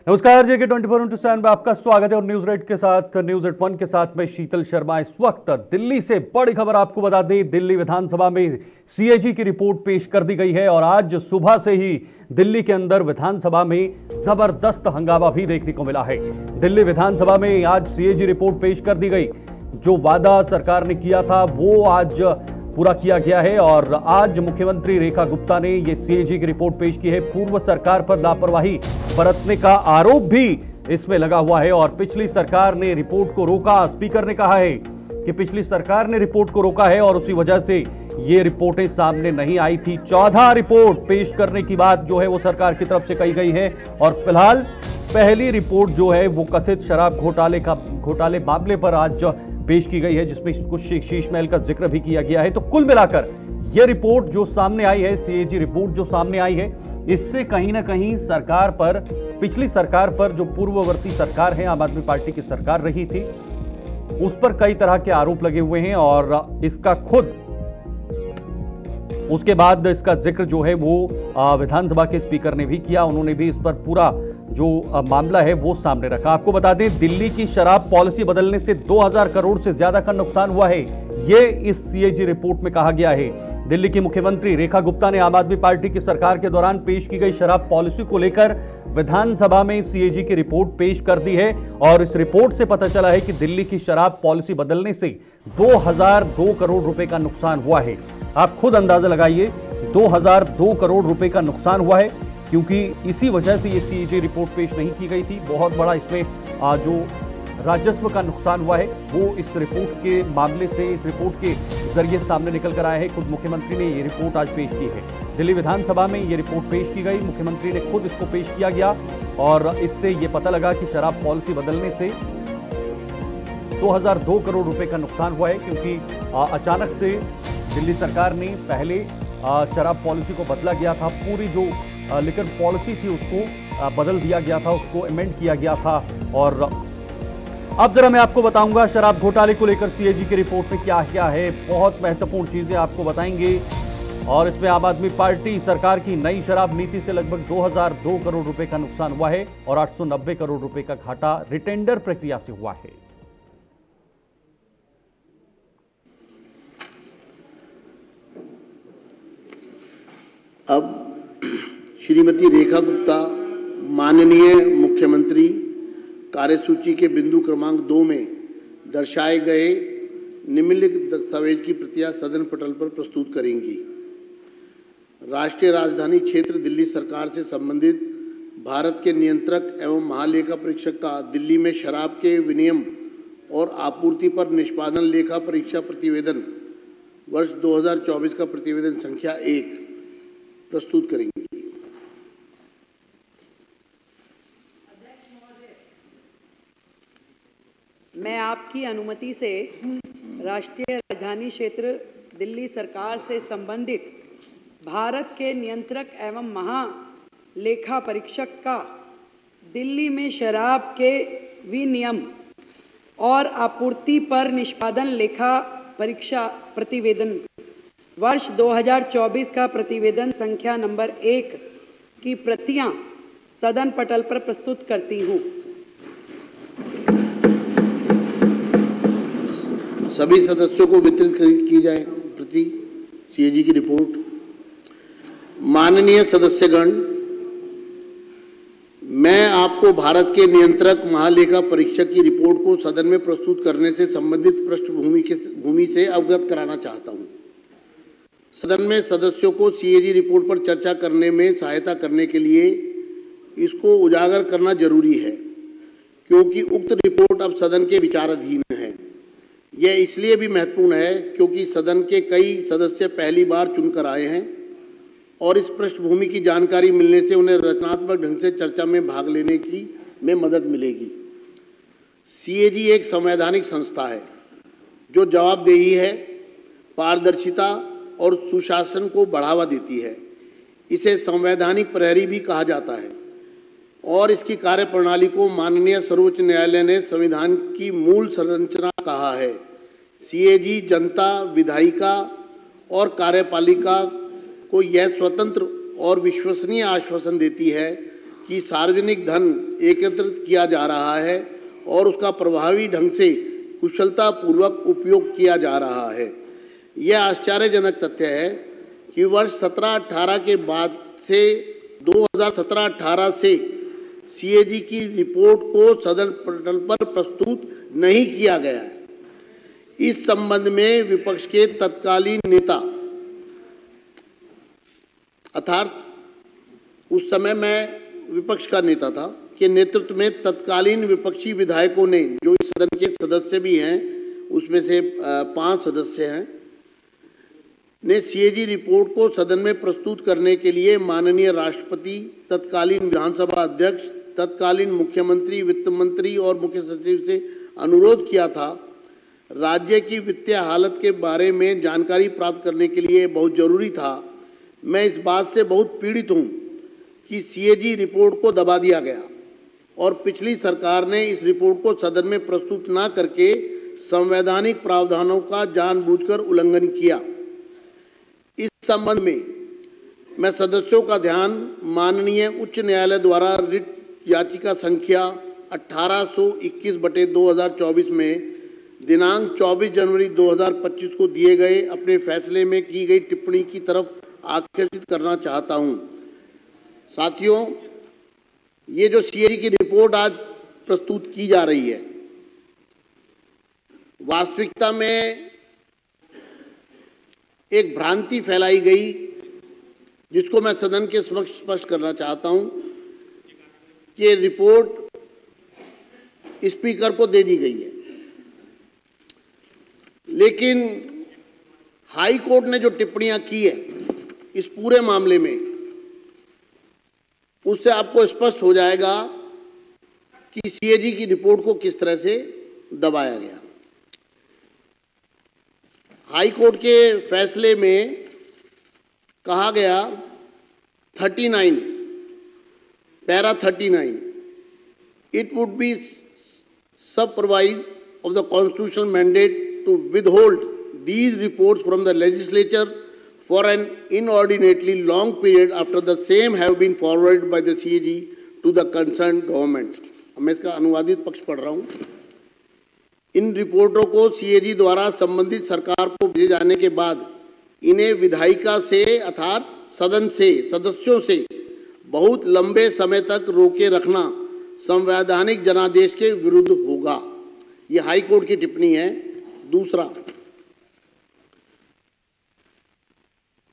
नमस्कार, जेके 24/7 में आपका स्वागत है और न्यूज रेड के साथ न्यूज एट 1 के साथ मैं शीतल शर्मा। इस वक्त दिल्ली से बड़ी खबर आपको बता दें, दिल्ली विधानसभा में सीएजी की रिपोर्ट पेश कर दी गई है और आज सुबह से ही दिल्ली के अंदर विधानसभा में जबरदस्त हंगामा भी देखने को मिला है। दिल्ली विधानसभा में आज सीएजी रिपोर्ट पेश कर दी गई। जो वादा सरकार ने किया था वो आज पूरा किया गया है और आज मुख्यमंत्री रेखा गुप्ता ने ये सीएजी की रिपोर्ट पेश की है। पूर्व सरकार पर लापरवाही बरतने का आरोप भी इसमें लगा हुआ है और पिछली सरकार ने रिपोर्ट को रोका। स्पीकर ने कहा है कि पिछली सरकार ने रिपोर्ट को रोका है और उसी वजह से ये रिपोर्टें सामने नहीं आई थी। 14 रिपोर्ट पेश करने की बात जो है वो सरकार की तरफ से कही गई है और फिलहाल पहली रिपोर्ट जो है वो कथित शराब घोटाले मामले पर आज पेश की गई है, जिसमें कुछ शीश महल का जिक्र भी किया गया है। तो कुल मिलाकर यह रिपोर्ट जो सामने आई है, सीएजी रिपोर्ट जो सामने आई है, इससे कहीं ना कहीं सरकार पर, पिछली सरकार पर, जो पूर्ववर्ती सरकार है, आम आदमी पार्टी की सरकार रही थी, उस पर कई तरह के आरोप लगे हुए हैं और इसका खुद उसके बाद इसका जिक्र जो है वो विधानसभा के स्पीकर ने भी किया। उन्होंने भी इस पर पूरा जो मामला है वो सामने रखा। आपको बता दें, दिल्ली की शराब पॉलिसी बदलने से 2000 करोड़ से ज्यादा का नुकसान हुआ है, ये इस सीएजी रिपोर्ट में कहा गया है। दिल्ली की मुख्यमंत्री रेखा गुप्ता ने आम आदमी पार्टी की सरकार के दौरान पेश की गई शराब पॉलिसी को लेकर विधानसभा में सीएजी की रिपोर्ट पेश कर दी है और इस रिपोर्ट से पता चला है कि दिल्ली की शराब पॉलिसी बदलने से 2002 करोड़ रुपए का नुकसान हुआ है। आप खुद अंदाजा लगाइए, 2002 करोड़ रुपए का नुकसान हुआ है, क्योंकि इसी वजह से ये सीएजी रिपोर्ट पेश नहीं की गई थी। बहुत बड़ा इसमें जो राजस्व का नुकसान हुआ है वो इस रिपोर्ट के मामले से, इस रिपोर्ट के जरिए सामने निकल कर आया है। खुद मुख्यमंत्री ने ये रिपोर्ट आज पेश की है। दिल्ली विधानसभा में ये रिपोर्ट पेश की गई, मुख्यमंत्री ने खुद इसको पेश किया गया और इससे ये पता लगा कि शराब पॉलिसी बदलने से 2002 करोड़ रुपए का नुकसान हुआ है, क्योंकि अचानक से दिल्ली सरकार ने पहले शराब पॉलिसी को बदला गया था। पूरी जो लिकर पॉलिसी थी उसको बदल दिया गया था, उसको अमेंड किया गया था। और अब जरा मैं आपको बताऊंगा शराब घोटाले को लेकर सीएजी की रिपोर्ट में क्या क्या है। बहुत महत्वपूर्ण चीजें आपको बताएंगे और इसमें आम आदमी पार्टी सरकार की नई शराब नीति से लगभग 2002 करोड़ रुपए का नुकसान हुआ है और 890 करोड़ रुपए का घाटा रिटेंडर प्रक्रिया से हुआ है। अब श्रीमती रेखा गुप्ता माननीय मुख्यमंत्री कार्यसूची के बिंदु क्रमांक 2 में दर्शाए गए निम्नलिखित दस्तावेज की प्रतियां सदन पटल पर प्रस्तुत करेंगी। राष्ट्रीय राजधानी क्षेत्र दिल्ली सरकार से संबंधित भारत के नियंत्रक एवं महालेखा परीक्षक का दिल्ली में शराब के विनियम और आपूर्ति पर निष्पादन लेखा परीक्षा प्रतिवेदन वर्ष 2024 का प्रतिवेदन संख्या 1 प्रस्तुत करेंगी। मैं आपकी अनुमति से राष्ट्रीय राजधानी क्षेत्र दिल्ली सरकार से संबंधित भारत के नियंत्रक एवं महालेखा परीक्षक का दिल्ली में शराब के विनियम और आपूर्ति पर निष्पादन लेखा परीक्षा प्रतिवेदन वर्ष 2024 का प्रतिवेदन संख्या नंबर 1 की प्रतियां सदन पटल पर प्रस्तुत करती हूं। सभी सदस्यों को वितरित की जाए प्रति सीएजी की रिपोर्ट। माननीय सदस्यगण, मैं आपको भारत के नियंत्रक महालेखा परीक्षक की रिपोर्ट को सदन में प्रस्तुत करने से संबंधित पृष्ठभूमि से अवगत कराना चाहता हूं। सदन में सदस्यों को सीएजी रिपोर्ट पर चर्चा करने में सहायता करने के लिए इसको उजागर करना जरूरी है, क्योंकि उक्त रिपोर्ट अब सदन के विचाराधीन है। यह इसलिए भी महत्वपूर्ण है क्योंकि सदन के कई सदस्य पहली बार चुनकर आए हैं और इस पृष्ठभूमि की जानकारी मिलने से उन्हें रचनात्मक ढंग से चर्चा में भाग लेने की में मदद मिलेगी। सीएजी एक संवैधानिक संस्था है जो जवाबदेही है, पारदर्शिता और सुशासन को बढ़ावा देती है। इसे संवैधानिक प्रहरी भी कहा जाता है और इसकी कार्यप्रणाली को माननीय सर्वोच्च न्यायालय ने संविधान की मूल संरचना कहा है। सीएजी जनता, विधायिका और कार्यपालिका को यह स्वतंत्र और विश्वसनीय आश्वासन देती है कि सार्वजनिक धन एकत्रित किया जा रहा है और उसका प्रभावी ढंग से कुशलतापूर्वक उपयोग किया जा रहा है। यह आश्चर्यजनक तथ्य है कि वर्ष 17-18 के बाद से 2017-18 से सीएजी की रिपोर्ट को सदन पटल पर प्रस्तुत नहीं किया गया है। इस संबंध में विपक्ष के तत्कालीन नेता अर्थात उस समय मैं विपक्ष का नेता था के नेतृत्व में तत्कालीन विपक्षी विधायकों ने, जो इस सदन के सदस्य भी हैं, उसमें से 5 सदस्य हैं, ने सीएजी रिपोर्ट को सदन में प्रस्तुत करने के लिए माननीय राष्ट्रपति, तत्कालीन विधानसभा अध्यक्ष, तत्कालीन मुख्यमंत्री, वित्त मंत्री और मुख्य सचिव से अनुरोध किया था। राज्य की वित्तीय हालत के बारे में जानकारी प्राप्त करने के लिए बहुत जरूरी था। मैं इस बात से बहुत पीड़ित हूं कि सीएजी रिपोर्ट को दबा दिया गया और पिछली सरकार ने इस रिपोर्ट को सदन में प्रस्तुत न करके संवैधानिक प्रावधानों का जानबूझकर उल्लंघन किया। इस संबंध में मैं सदस्यों का ध्यान माननीय उच्च न्यायालय द्वारा रिट याचिका संख्या 1821/2024 में दिनांक 24 जनवरी 2025 को दिए गए अपने फैसले में की गई टिप्पणी की तरफ आकर्षित करना चाहता हूं। साथियों, ये जो सीएजी की रिपोर्ट आज प्रस्तुत की जा रही है, वास्तविकता में एक भ्रांति फैलाई गई, जिसको मैं सदन के समक्ष स्पष्ट करना चाहता हूं कि रिपोर्ट स्पीकर को दे दी गई है, लेकिन हाई कोर्ट ने जो टिप्पणियां की है इस पूरे मामले में, उससे आपको स्पष्ट हो जाएगा कि सीएजी की रिपोर्ट को किस तरह से दबाया गया। हाई कोर्ट के फैसले में कहा गया 39 para 39 it would be supervised of the constitutional mandate to withhold these reports from the legislature for an inordinately long period after the same have been forwarded by the CAG to the concerned government। मैं इसका अनुवादित पक्ष पढ़ रहा हूं। इन रिपोर्टों को CAG द्वारा संबंधित सरकार को भेजे जाने के बाद इन्हें विधायिका से अर्थात सदन से सदस्यों से बहुत लंबे समय तक रोके रखना संवैधानिक जनादेश के विरुद्ध होगा। यह हाई कोर्ट की टिप्पणी है। दूसरा,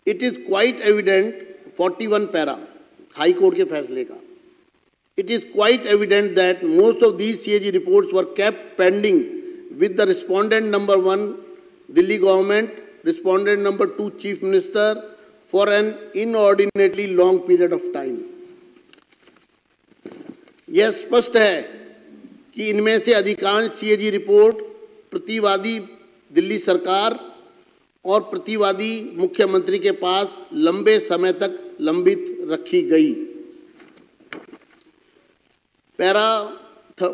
it is quite evident 41 para high court के फैसले का, it is quite evident that most of these CAG reports were kept pending with the respondent number 1 Delhi government, respondent number 2 Chief Minister for an inordinately long period of time। यह स्पष्ट है कि इनमें से अधिकांश CAG रिपोर्ट प्रतिवादी दिल्ली सरकार और प्रतिवादी मुख्यमंत्री के पास लंबे समय तक लंबित रखी गई। Para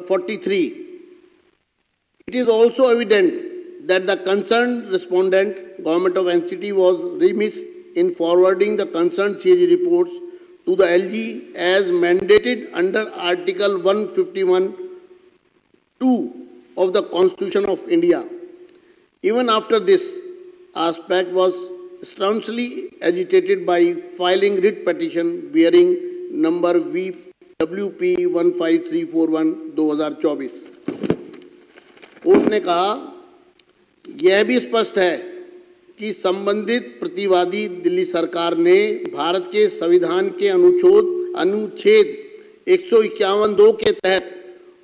43, it is also evident that the concerned respondent, Government of NCT, was remiss in forwarding the concerned CAG reports to the LG as mandated under Article 151(2) of the Constitution of India. Even after this aspect was staunchly agitated by filing writ petition bearing number WP 15341/2024। Court ने कहा, यह भी स्पष्ट है कि संबंधित प्रतिवादी दिल्ली सरकार ने भारत के संविधान के अनुच्छेद 151(2) के तहत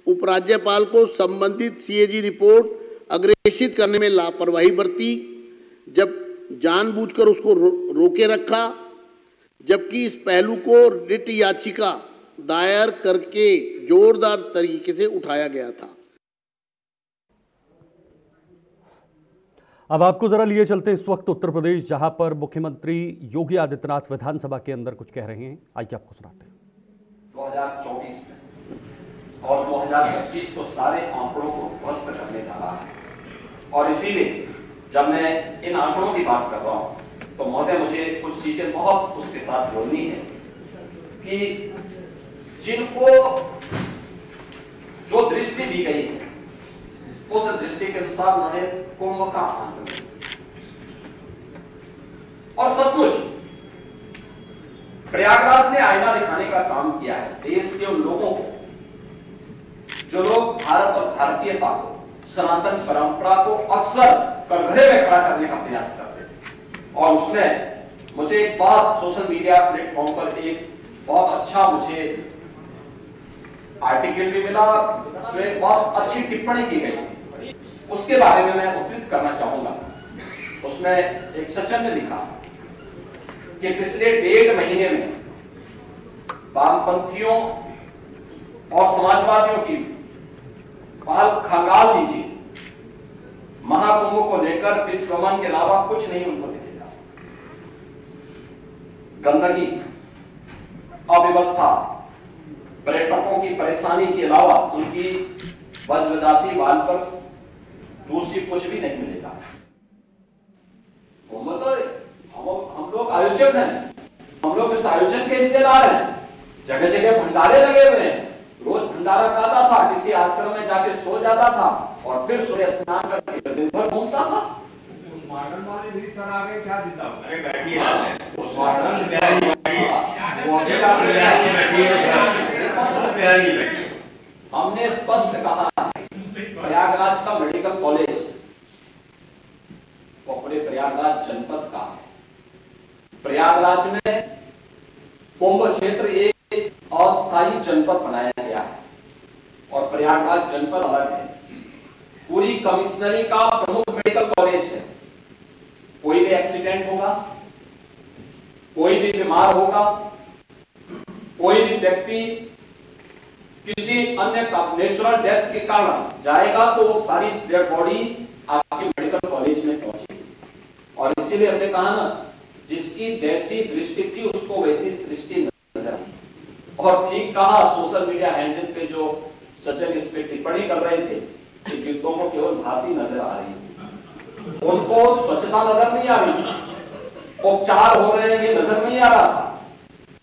उपराज्यपाल को संबंधित सीएजी रिपोर्ट अग्रेषित करने में लापरवाही बरती, जब जानबूझकर उसको रोके रखा, जबकि इस पहलू को रिट याचिका दायर करके जोरदार तरीके से उठाया गया था। अब आपको जरा लिए चलते इस वक्त उत्तर प्रदेश, जहां पर मुख्यमंत्री योगी आदित्यनाथ विधानसभा के अंदर कुछ कह रहे हैं। आइए आपको सुनाते हैं। 2024 में और 2025 को सारे आंकड़ों को ध्वस्त करने जा रहा है, और इसीलिए जब मैं इन आंकड़ों की बात कर रहा हूं तो महोदय मुझे कुछ चीजें बहुत उसके साथ बोलनी है कि जिनको जो दृष्टि दी गई है उस दृष्टि के अनुसार उन्होंने कुंभ का आंदोलन और सचमुच प्रयागराज ने आईना दिखाने का काम किया है देश के उन लोगों को जो लोग भारत और भारतीयता को, सनातन परंपरा को अक्सर कटघरे में खड़ा करने का प्रयास करते थे। और उसमें मुझे एक बात सोशल मीडिया प्लेटफॉर्म पर एक बहुत अच्छा मुझे आर्टिकल भी मिला, जो एक बहुत अच्छी टिप्पणी की गई, उसके बारे में मैं उद्धृत करना चाहूंगा। उसमें एक सज्जन ने लिखा कि पिछले 1.5 महीने में वामपंथियों और समाजवादियों की बाल खंगाल लीजिए, महाकुंभ को लेकर विश्व भ्रमण के अलावा कुछ नहीं उनको दिखेगा। गंदगी, अव्यवस्था, पर्यटकों की परेशानी के अलावा उनकी वज्रजाति वाल पर दूसरी कुछ भी नहीं मिलेगा। हम लोग आयोजक हैं, हम लोग इस आयोजन के हिस्सेदार हैं। जगह जगह भंडारे लगे हुए हैं, रोज भंडारा खाता था, किसी आश्रम में जाके सो जाता था और फिर सूर्य स्नान करके दिन भर घूमता था। मॉडर्न वाले भी सर आगे क्या दिखा? अरे बैठिए, उस मॉडर्न हमने स्पष्ट कहा है प्रयागराज का मेडिकल कॉलेज वो पूरे प्रयागराज जनपद का है। प्रयागराज में कुंभ क्षेत्र एक अस्थायी जनपद बनाया गया है और प्रयागराज जनपद अलग है। पूरी कमिश्नरी का प्रमुख मेडिकल कॉलेज है। कोई भी एक्सीडेंट होगा, कोई भी बीमार होगा, कोई भी व्यक्ति किसी अन्य नेचुरल डेथ के कारण जाएगा तो वो सारी डेड बॉडी आपके मेडिकल कॉलेज में पहुंचेगी। और इसीलिए हमने कहा ना, जिसकी जैसी दृष्टि थी उसको वैसी सृष्टि नजर आई। और ठीक कहा, सोशल मीडिया हैंडल पे जो सचिन इस पे टिप्पणी कर रहे थे कि गीतों को केवल भाषी नजर आ रही थी, उनको स्वच्छता नजर नहीं आ रही थी, उपचार हो रहे हैं ये नजर नहीं आ रहा था।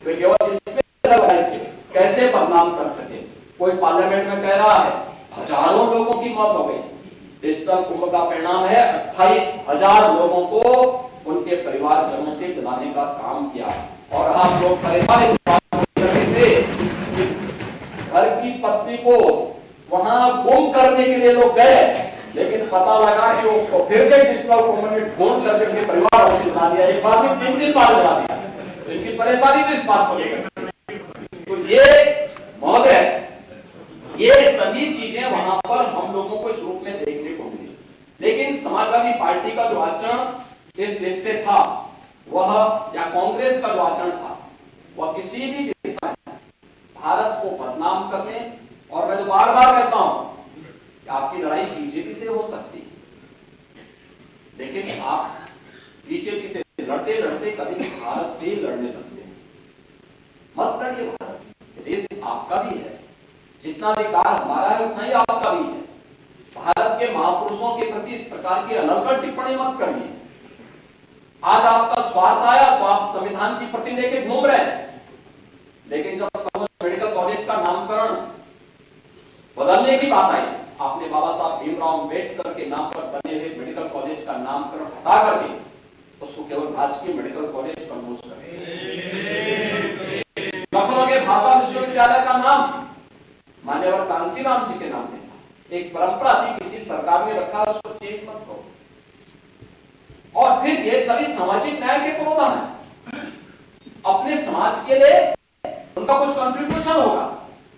तो केवल इसमें नजर आ रही थी कैसे बदनाम कर सके। कोई पार्लियामेंट में कह रहा है हजारों लोगों की मौत हो गई। डिजिटल कुंभ का परिणाम है 28,000 लोगों को उनके परिवारजनों से दिलाने का काम किया। और हम लोग परेशान इस बात कर रहे थे कि घर की पत्नी को वहां गुम करने के लिए लोग गए, लेकिन पता लगा कि वो फिर से डिजिटल कुंभ में गुम करके उनके परिवार से दिला दिया। एक बार में 3 बार दिला दिया। तो इनकी परेशानी तो इस बात को लेकर, तो ये महोदय, ये सभी चीजें वहां पर हम लोगों को इस रूप में देखने को मिली। लेकिन समाजवादी पार्टी का जो आचरण इस देश से था वह, या कांग्रेस का जो आचरण था वह किसी भी दिशा में भारत को बदनाम करने, और मैं तो बार बार कहता हूं कि आपकी लड़ाई बीजेपी से हो सकती है, लेकिन आप बीजेपी से लड़ते लड़ते कभी भारत से लड़ने लगते हैं। मत लड़िए, भारत देश आपका भी है, जितना अधिकार हमारा है उतना ही आपका भी है। भारत के महापुरुषों के प्रति इस प्रकार की अनर्गल टिप्पणी मत करिए। आज आपका स्वार्थ आया तो आप संविधान की प्रति लेके घूम रहे हैं, लेकिन जब मेडिकल कॉलेज का नामकरण बदलने की बात आई, आपने बाबा साहब भीमराव अम्बेडकर के नाम पर बने हुए मेडिकल कॉलेज का नामकरण हटा करके उसको केवल राजकीय मेडिकल कॉलेज कंपोज कर लखनऊ के भाषा विश्वविद्यालय का नाम मान्यवर कांसीराम जी के नाम पे था। एक परंपरा थी, किसी सरकार ने रखा, उसको चेंज मत करो। और फिर ये सभी सामाजिक न्याय के प्रोग्राम है। अपने समाज के लिए उनका कुछ कंट्रीब्यूशन होगा,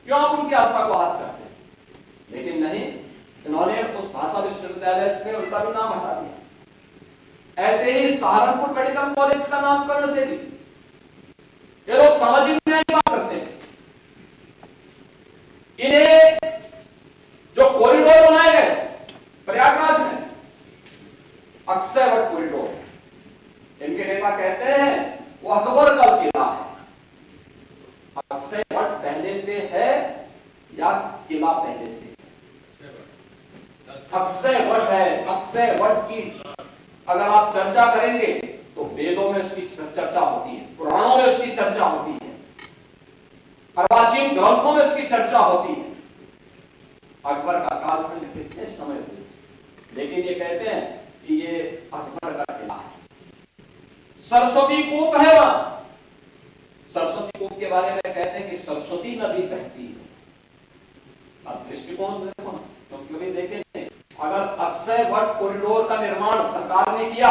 क्यों आप उनकी आस्था को हाथ करते हैं? लेकिन नहीं, इन्होंने उस भाषा विश्वविद्यालय से उनका भी नाम हटा दिया। ऐसे ही सहारनपुर मेडिकल कॉलेज का नामकरण से भी ये लोग सामाजिक न्याय की बात करते हैं। इन्हें जो कॉरिडोर बनाए गए प्रयागराज में, अक्षय वट कॉरिडोर, इनके नेता कहते हैं वो अकबर का किला है। अक्षय वट पहले से है या किला पहले से? अक्षय वट है। अक्षय वट की अगर आप चर्चा करेंगे तो वेदों में उसकी चर्चा होती है, पुराणों में उसकी चर्चा होती है, अर्वाचीन ग्रंथ चर्चा होती है अकबर का कालखंड कितने समय हुए, लेकिन ये कहते हैं कि ये अकबर का किला है। सरस्वती कूप है वहां, सरस्वती कूप के बारे में कहते हैं कि सरस्वती नदी बहती है। अब दृष्टिकोण देखो ना, क्योंकि देखें अगर अक्षय वट कॉरिडोर का निर्माण सरकार ने किया,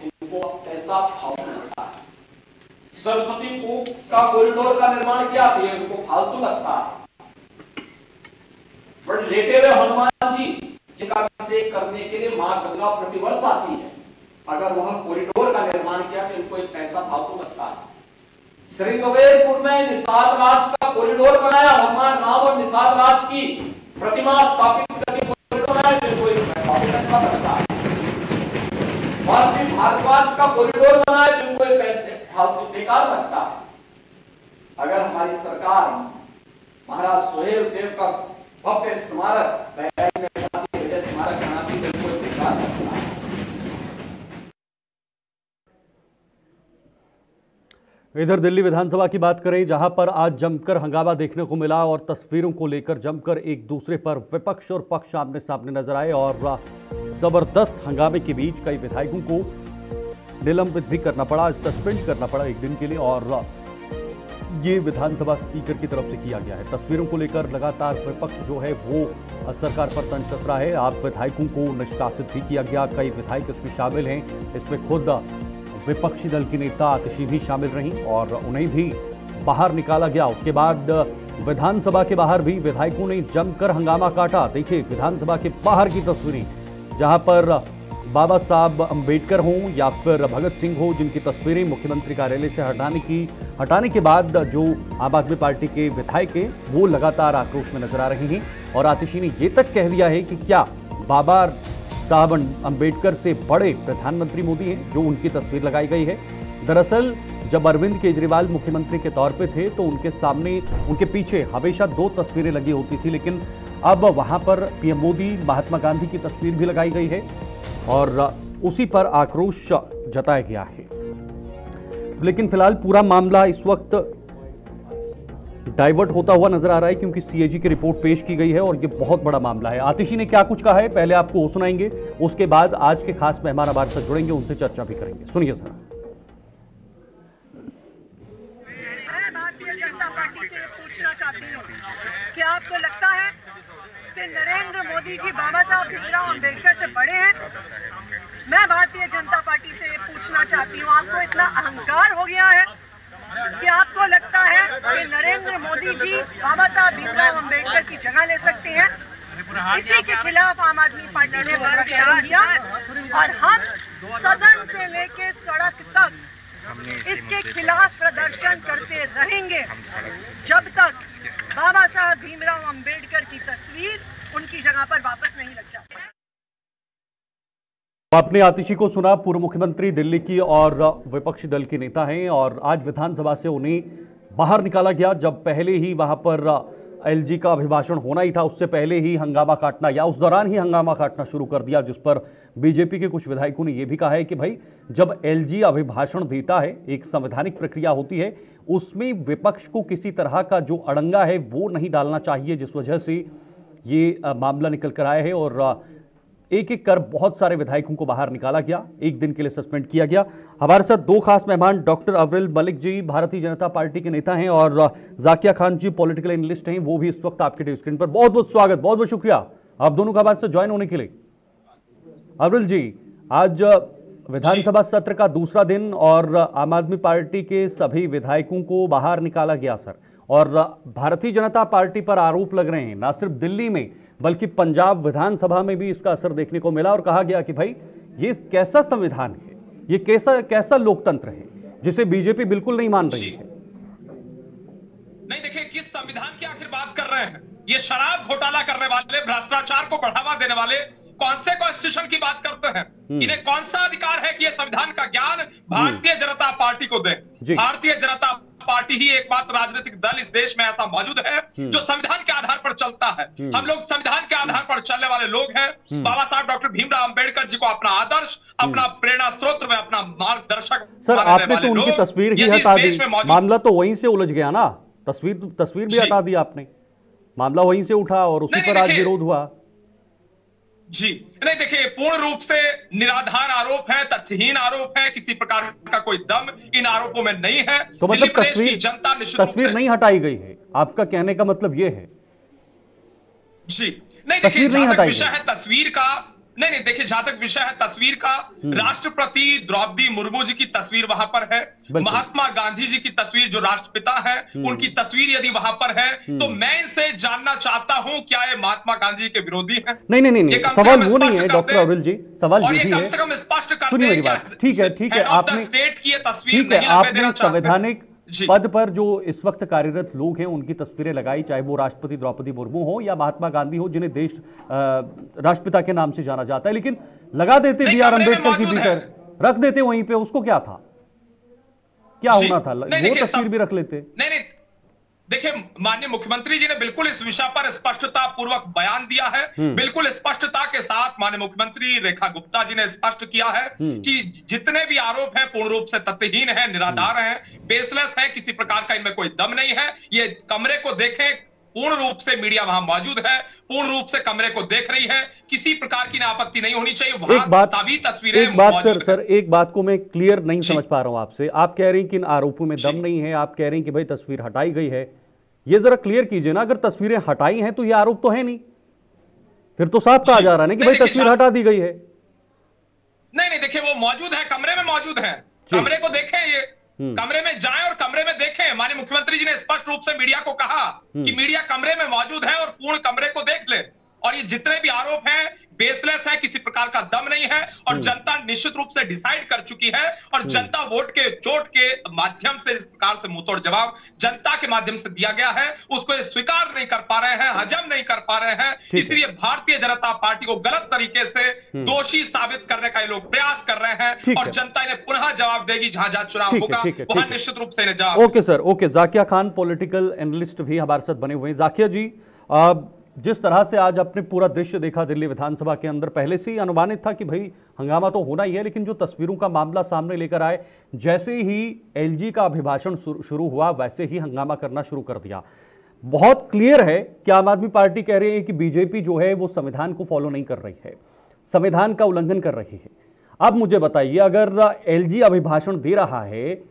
इनको ऐसा फालतू लगता है। सरस्वती कूप का कॉरिडोर का निर्माण किया, तो इनको फालतू लगता है। बट लेटे हुए हनुमान जी जिनका अभिषेक करने के लिए मां गंगा प्रतिवर्ष आती है, अगर वह कॉरिडोर का निर्माण किया तो इनको एक पैसा फालतू लगता है। श्रृंगवेरपुर में निषाद राज का कॉरिडोर बनाया, भगवान राम और निषाद राज की प्रतिमा स्थापित करके कॉरिडोर बनाया, तो इनको एक पैसा लगता है। महर्षि भारद्वाज का कॉरिडोर बनाया, तो इनको एक पैसे फालतू बेकार लगता है। अगर हमारी सरकार महाराज सोहेल देव का भव्य स्मारक स्मारक बनाती है, तो बेकार लगता है। इधर दिल्ली विधानसभा की बात करें, जहां पर आज जमकर हंगामा देखने को मिला और तस्वीरों को लेकर जमकर एक दूसरे पर विपक्ष और पक्ष आमने सामने नजर आए और जबरदस्त हंगामे के बीच कई विधायकों को निलंबित भी करना पड़ा, सस्पेंड करना पड़ा एक दिन के लिए, और ये विधानसभा स्पीकर की तरफ से किया गया है। तस्वीरों को लेकर लगातार विपक्ष जो है वो सरकार पर तंज कस रहा है। आप विधायकों को निष्कासित भी किया गया, कई विधायक इसमें शामिल हैं, इसमें खुद विपक्षी दल की नेता आतिशी भी शामिल रहीं और उन्हें भी बाहर निकाला गया। उसके बाद विधानसभा के बाहर भी विधायकों ने जमकर हंगामा काटा। देखिए विधानसभा के बाहर की तस्वीरें, जहां पर बाबा साहब अंबेडकर हों या फिर भगत सिंह हो, जिनकी तस्वीरें मुख्यमंत्री कार्यालय से हटाने के बाद जो आम आदमी पार्टी के विधायक हैं वो लगातार आक्रोश में नजर आ रहे हैं। और आतिशी ने ये तक कह दिया है कि क्या बाबा साहब अंबेडकर से बड़े प्रधानमंत्री मोदी हैं, जो उनकी तस्वीर लगाई गई है। दरअसल जब अरविंद केजरीवाल मुख्यमंत्री के तौर पे थे तो उनके सामने, उनके पीछे हमेशा 2 तस्वीरें लगी होती थी, लेकिन अब वहां पर पीएम मोदी, महात्मा गांधी की तस्वीर भी लगाई गई है और उसी पर आक्रोश जताया गया है। लेकिन फिलहाल पूरा मामला इस वक्त डाइवर्ट होता हुआ नजर आ रहा है, क्योंकि सीएजी की रिपोर्ट पेश की गई है और ये बहुत बड़ा मामला है। आतिशी ने क्या कुछ कहा है पहले आपको वो सुनाएंगे, उसके बाद आज के खास मेहमान हमारे साथ जुड़ेंगे, उनसे चर्चा भी करेंगे। सुनिए सर। मैं भारतीय जनता पार्टी से पूछना चाहती हूँ कि आपको लगता है कि नरेंद्र मोदी जी बाबा साहब भीमराव अम्बेडकर से बड़े हैं? मैं भारतीय जनता पार्टी से पूछना चाहती हूँ, आपको इतना अहंकार हो गया है कि आपको लगता है कि नरेंद्र मोदी जी बाबा साहब भीमराव अम्बेडकर की जगह ले सकते हैं? इसी के खिलाफ आम आदमी पार्टी ने प्रदर्शन किया और हम सदन से लेके सड़क तक इसके खिलाफ प्रदर्शन करते रहेंगे जब तक बाबा साहब भीमराव अम्बेडकर की तस्वीर उनकी जगह पर वापस नहीं लग जाती। आपने आतिशी को सुना, पूर्व मुख्यमंत्री दिल्ली की और विपक्षी दल के नेता हैं और आज विधानसभा से उन्हें बाहर निकाला गया। जब पहले ही वहां पर एलजी का अभिभाषण होना ही था, उससे पहले ही हंगामा काटना या उस दौरान ही हंगामा काटना शुरू कर दिया, जिस पर बीजेपी के कुछ विधायकों ने यह भी कहा है कि भाई जब एलजी अभिभाषण देता है, एक संवैधानिक प्रक्रिया होती है, उसमें विपक्ष को किसी तरह का जो अड़ंगा है वो नहीं डालना चाहिए, जिस वजह से ये मामला निकल कर आया है और एक एक कर बहुत सारे विधायकों को बाहर निकाला गया, एक दिन के लिए सस्पेंड किया गया। हमारे साथ 2 खास मेहमान, डॉक्टर अव्रिल मलिक जी भारतीय जनता पार्टी के नेता हैं और जाकिया खान जी पॉलिटिकल एनालिस्ट हैं, वो भी इस वक्त आपके टीवी स्क्रीन पर। बहुत बहुत स्वागत, बहुत बहुत शुक्रिया आप दोनों का हमारे साथ ज्वाइन होने के लिए। अव्रिल जी, आज विधानसभा सत्र का दूसरा दिन और आम आदमी पार्टी के सभी विधायकों को बाहर निकाला गया सर, और भारतीय जनता पार्टी पर आरोप लग रहे हैं, ना सिर्फ दिल्ली में बल्कि पंजाब विधानसभा में भी इसका असर देखने को मिला और कहा गया कि भाई ये कैसा संविधान है, ये कैसा लोकतंत्र है जिसे बीजेपी बिल्कुल नहीं मान रही है। नहीं, देखिए किस संविधान की आखिर बात कर रहे हैं? ये शराब घोटाला करने वाले, भ्रष्टाचार को बढ़ावा देने वाले कौन से कॉन्स्टिट्यूशन की बात करते हैं? इन्हें कौन सा अधिकार है कि ये संविधान का ज्ञान भारतीय जनता पार्टी को दे? भारतीय जनता पार्टी ही एकमात्र राजनीतिक दल इस देश में ऐसा मौजूद है जो संविधान के आधार पर चलता है। हम लोग संविधान के आधार पर चलने वाले लोग हैं। बाबा साहब डॉक्टर भीमराव अंबेडकर जी को अपना आदर्श, अपना प्रेरणा स्रोत में अपना मार्गदर्शक सर, आपने तो उनकी तस्वीर ही हटा दी, मामला तो वहीं से उलझ गया ना, तस्वीर भी हटा दी आपने। मामला वहीं से उठा और उसी पर आज विरोध हुआ। जी नहीं, देखिए पूर्ण रूप से निराधार आरोप है, तथ्यहीन आरोप है, किसी प्रकार का कोई दम इन आरोपों में नहीं है। तो मतलब प्रदेश की जनता निश्चित रूप से नहीं हटाई गई है, आपका कहने का मतलब ये है? जी नहीं, देखिए जहां तक विषय है तस्वीर का, नहीं देखिए जहां तक विषय है तस्वीर का, राष्ट्रपति द्रौपदी मुर्मू जी की तस्वीर वहां पर है, महात्मा गांधी जी की तस्वीर जो राष्ट्रपिता है उनकी तस्वीर यदि वहां पर है, तो मैं इनसे जानना चाहता हूं क्या ये महात्मा गांधी जी के विरोधी हैं? नहीं, सवाल वो नहीं है डॉक्टर अविल जी, सवाल और ये कम से कम स्पष्ट कर दें क्या ठीक है, आपने स्टेट की ये तस्वीर नहीं लगा देना चाहते? संवैधानिक पद पर जो इस वक्त कार्यरत लोग हैं उनकी तस्वीरें लगाई, चाहे वो राष्ट्रपति द्रौपदी मुर्मू हो या महात्मा गांधी हो, जिन्हें देश राष्ट्रपिता के नाम से जाना जाता है, लेकिन लगा देते बी आर अम्बेडकर की भी सर, रख देते वहीं पे, उसको क्या था, क्या होना था, वो तस्वीर भी रख लेते। नहीं देखिए माननीय मुख्यमंत्री जी ने बिल्कुल इस विषय पर स्पष्टता पूर्वक बयान दिया है, बिल्कुल स्पष्टता के साथ माननीय मुख्यमंत्री रेखा गुप्ता जी ने स्पष्ट किया है कि जितने भी आरोप हैं पूर्ण रूप से तथ्यहीन है, निराधार हैं, बेसलेस है, किसी प्रकार का इनमें कोई दम नहीं है। ये कमरे को देखें, पूर्ण रूप से मीडिया वहां मौजूद है, पूर्ण रूप से कमरे को देख रही है, किसी प्रकार की आपत्ति नहीं होनी चाहिए, वहां सभी तस्वीरें मौजूद सर एक बात को मैं क्लियर नहीं समझ पा रहा हूं आपसे, आप कह रही हैं कि इन आरोपों में दम नहीं है, आप कह रही हैं कि भाई तस्वीर हटाई गई है, ये जरा क्लियर कीजिए ना, अगर तस्वीरें हटाई हैं तो ये आरोप तो है नहीं, फिर तो साफ कहा जा रहा है कि भाई तस्वीर हटा दी गई है। नहीं देखिए वो मौजूद है, कमरे में मौजूद है, कमरे को देखें, ये कमरे में जाएं और कमरे में देखें। माननीय मुख्यमंत्री जी ने स्पष्ट रूप से मीडिया को कहा कि मीडिया कमरे में मौजूद है और पूर्ण कमरे को देख ले, और ये जितने भी आरोप हैं बेसलेस है, किसी प्रकार का दम नहीं है, और जनता निश्चित रूप से डिसाइड कर चुकी है, और जनता वोट के चोट के माध्यम से इस प्रकार से मुंहतोड़ जवाब जनता के माध्यम से दिया गया है, उसको ये स्वीकार नहीं कर पा रहे हैं, हजम नहीं कर पा रहे हैं, इसलिए भारतीय जनता पार्टी को गलत तरीके से दोषी साबित करने का ये लोग प्रयास कर रहे हैं, और जनता इन्हें पुनः जवाब देगी जहां जहां चुनाव होगा, वहां निश्चित रूप से इन्हें जवाब। Okay sir, okay. Zakia Khan political analyst भी हमारे साथ बने हुए हैं। जाकिया जी, जिस तरह से आज आपने पूरा दृश्य देखा दिल्ली विधानसभा के अंदर, पहले से ही अनुमानित था कि भाई हंगामा तो होना ही है, लेकिन जो तस्वीरों का मामला सामने लेकर आए, जैसे ही एलजी का अभिभाषण शुरू हुआ वैसे ही हंगामा करना शुरू कर दिया। बहुत क्लियर है कि आम आदमी पार्टी कह रही है कि बीजेपी जो है वो संविधान को फॉलो नहीं कर रही है, संविधान का उल्लंघन कर रही है। अब मुझे बताइए, अगर एलजी अभिभाषण दे रहा है,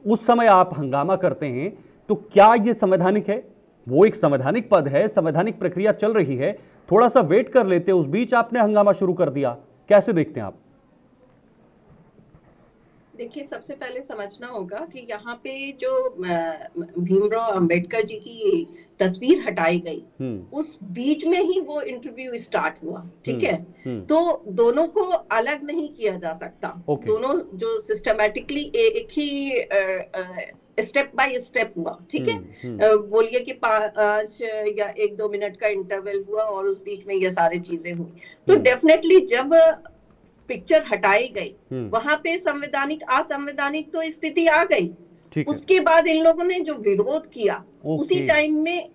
उस समय आप हंगामा करते हैं, तो क्या ये संवैधानिक है? वो एक संवैधानिक पद है, संवैधानिक प्रक्रिया चल रही है, थोड़ा सा वेट कर लेते, उस बीच आपने हंगामा शुरू कर दिया, कैसे देखते हैं आप? देखिए, सबसे पहले समझना होगा कि यहाँ पे जो भीमराव अंबेडकर जी की तस्वीर हटाई गई, उस बीच में ही वो इंटरव्यू स्टार्ट हुआ, ठीक है? तो दोनों को अलग नहीं किया जा सकता, दोनों जो सिस्टमैटिकली एक ही स्टेप बाय स्टेप हुआ, ठीक है? बोलिए कि 5 या 1-2 मिनट का इंटरवल हुआ और उस बीच में ये सारी चीजें हुई, तो डेफिनेटली जब पिक्चर हटाई गई, वहां पे संवैधानिक असंवैधानिक तो स्थिति आ गई। उसके बाद इन लोगों ने जो विरोध किया, उसी टाइम में